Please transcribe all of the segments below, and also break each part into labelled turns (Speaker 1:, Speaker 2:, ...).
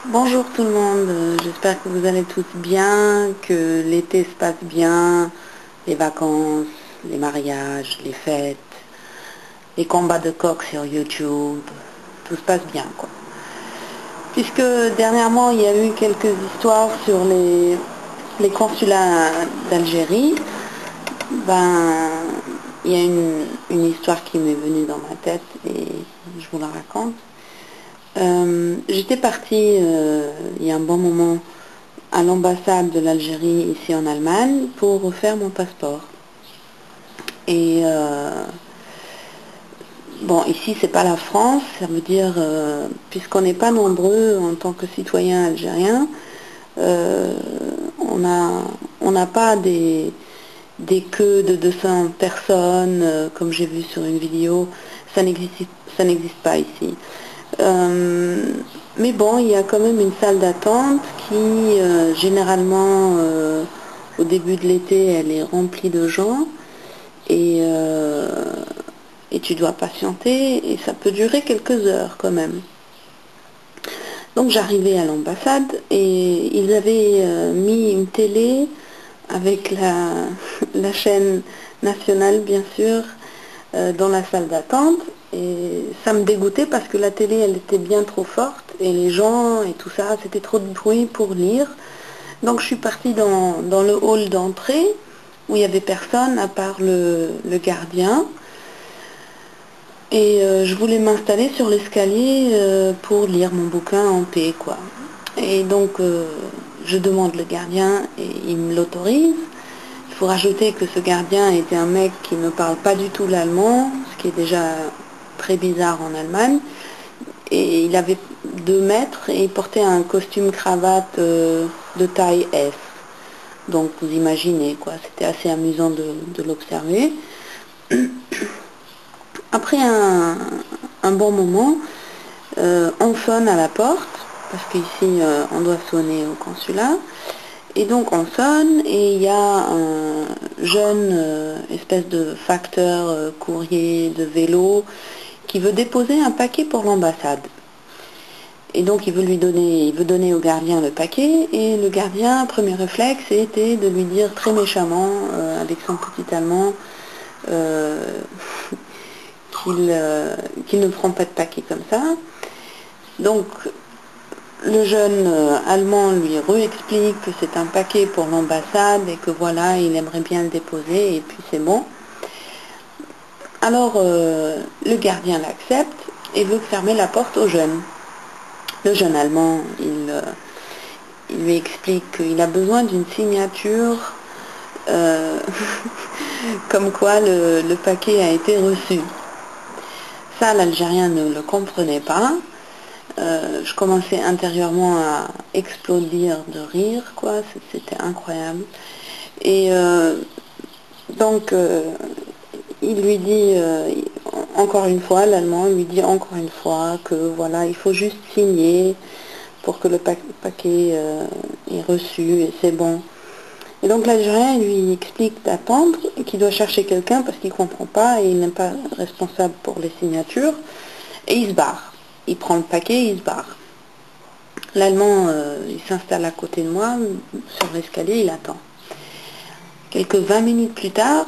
Speaker 1: Bonjour tout le monde, j'espère que vous allez tous bien, que l'été se passe bien, les vacances, les mariages, les fêtes, les combats de coqs sur YouTube, tout se passe bien quoi. Puisque dernièrement il y a eu quelques histoires sur les consulats d'Algérie, ben il y a une histoire qui m'est venue dans ma tête et je vous la raconte. J'étais partie il y a un bon moment à l'ambassade de l'Algérie ici en Allemagne pour refaire mon passeport. Et bon, ici c'est pas la France, ça veut dire puisqu'on n'est pas nombreux en tant que citoyens algériens, euh, on n'a pas des queues de 200 personnes comme j'ai vu sur une vidéo, ça n'existe pas ici. Euh, mais bon, il y a quand même une salle d'attente qui, généralement, au début de l'été, elle est remplie de gens et, euh, et tu dois patienter et ça peut durer quelques heures quand même. Donc j'arrivais à l'ambassade et ils avaient mis une télé avec la chaîne nationale, bien sûr, dans la salle d'attente. Et ça me dégoûtait parce que la télé, elle était bien trop forte et les gens et tout ça, c'était trop de bruit pour lire. Donc je suis partie dans le hall d'entrée où il n'y avait personne à part le gardien. Et je voulais m'installer sur l'escalier pour lire mon bouquin en paix, quoi. Et donc je demande le gardien et il me l'autorise. Il faut rajouter que ce gardien était un mec qui ne parle pas du tout l'allemand, ce qui est déjà très bizarre en Allemagne. Et il avait 2 mètres et il portait un costume cravate de taille S. Donc vous imaginez quoi, c'était assez amusant de l'observer. Après un bon moment, on sonne à la porte, parce qu'ici on doit sonner au consulat. Et donc on sonne et il y a un jeune espèce de facteur courrier de vélo qui veut déposer un paquet pour l'ambassade. Et donc il veut donner au gardien le paquet et le gardien, premier réflexe, était de lui dire très méchamment, avec son petit allemand, euh, qu'il ne prend pas de paquet comme ça. Donc le jeune allemand lui réexplique que c'est un paquet pour l'ambassade et que voilà, il aimerait bien le déposer et puis c'est bon. Alors le gardien l'accepte et veut fermer la porte au jeune. Le jeune allemand, il lui explique qu'il a besoin d'une signature euh, comme quoi le paquet a été reçu. Ça, l'Algérien ne le comprenait pas. Je commençais intérieurement à exploser de rire, quoi. C'était incroyable. Et donc, il lui dit encore une fois, l'Allemand lui dit encore une fois que voilà, il faut juste signer pour que le paquet est reçu et c'est bon. Et donc l'Algérien lui explique d'attendre, qu'il doit chercher quelqu'un parce qu'il ne comprend pas et il n'est pas responsable pour les signatures. Et il se barre. Il prend le paquet et il se barre. L'Allemand, il s'installe à côté de moi, sur l'escalier, il attend. Quelques 20 minutes plus tard,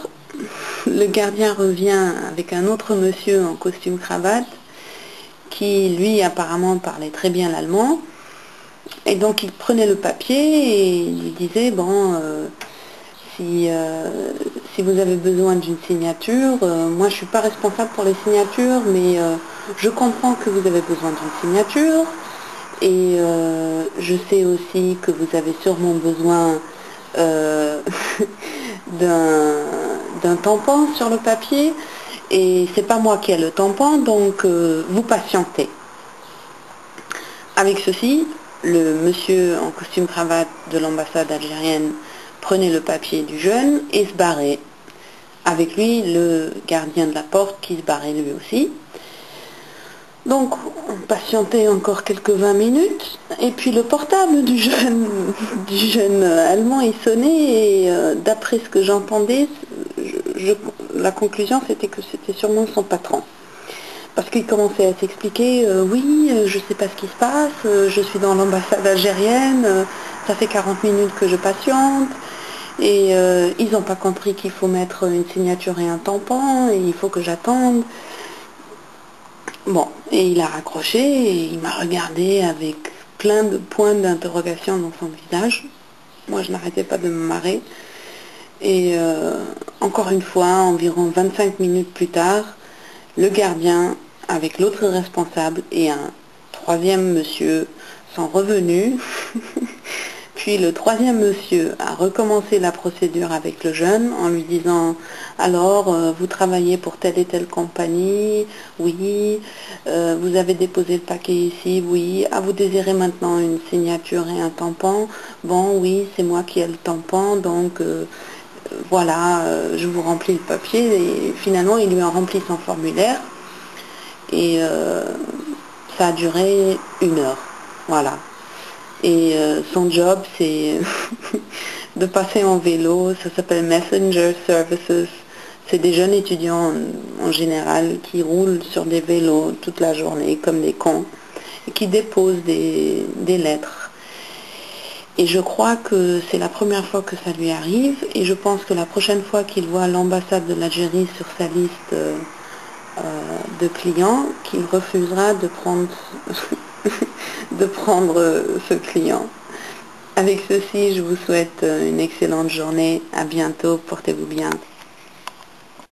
Speaker 1: le gardien revient avec un autre monsieur en costume cravate qui, lui, apparemment parlait très bien l'allemand. Et donc il prenait le papier et il lui disait, bon, si vous avez besoin d'une signature, moi je ne suis pas responsable pour les signatures, mais je comprends que vous avez besoin d'une signature et je sais aussi que vous avez sûrement besoin euh, d'un tampon sur le papier et c'est pas moi qui ai le tampon, donc vous patientez. Avec ceci, le monsieur en costume cravate de l'ambassade algérienne prenait le papier du jeune et se barrait. Avec lui, le gardien de la porte qui se barrait lui aussi. Donc, on patientait encore quelques 20 minutes, et puis le portable du jeune allemand, il sonnait, et d'après ce que j'entendais, la conclusion c'était que c'était sûrement son patron. parce qu'il commençait à s'expliquer, oui, je sais pas ce qui se passe, je suis dans l'ambassade algérienne, ça fait 40 minutes que je patiente, et ils n'ont pas compris qu'il faut mettre une signature et un tampon, et il faut que j'attende. Bon, et il a raccroché, et il m'a regardé avec plein de points d'interrogation dans son visage. Moi, je n'arrêtais pas de me marrer. Et encore une fois, environ 25 minutes plus tard, le gardien, avec l'autre responsable et un troisième monsieur, sont revenus. Puis le troisième monsieur a recommencé la procédure avec le jeune en lui disant alors vous travaillez pour telle et telle compagnie, oui, vous avez déposé le paquet ici, oui, ah vous désirez maintenant une signature et un tampon, bon oui c'est moi qui ai le tampon donc voilà je vous remplis le papier et finalement il lui a rempli son formulaire et ça a duré 1 heure, voilà. Et son job, c'est de passer en vélo. Ça s'appelle Messenger Services. C'est des jeunes étudiants en général qui roulent sur des vélos toute la journée comme des cons et qui déposent des lettres. Et je crois que c'est la première fois que ça lui arrive et je pense que la prochaine fois qu'il voit l'ambassade de l'Algérie sur sa liste de clients, qu'il refusera de prendre de prendre ce client. Avec ceci, je vous souhaite une excellente journée. À bientôt. Portez-vous bien.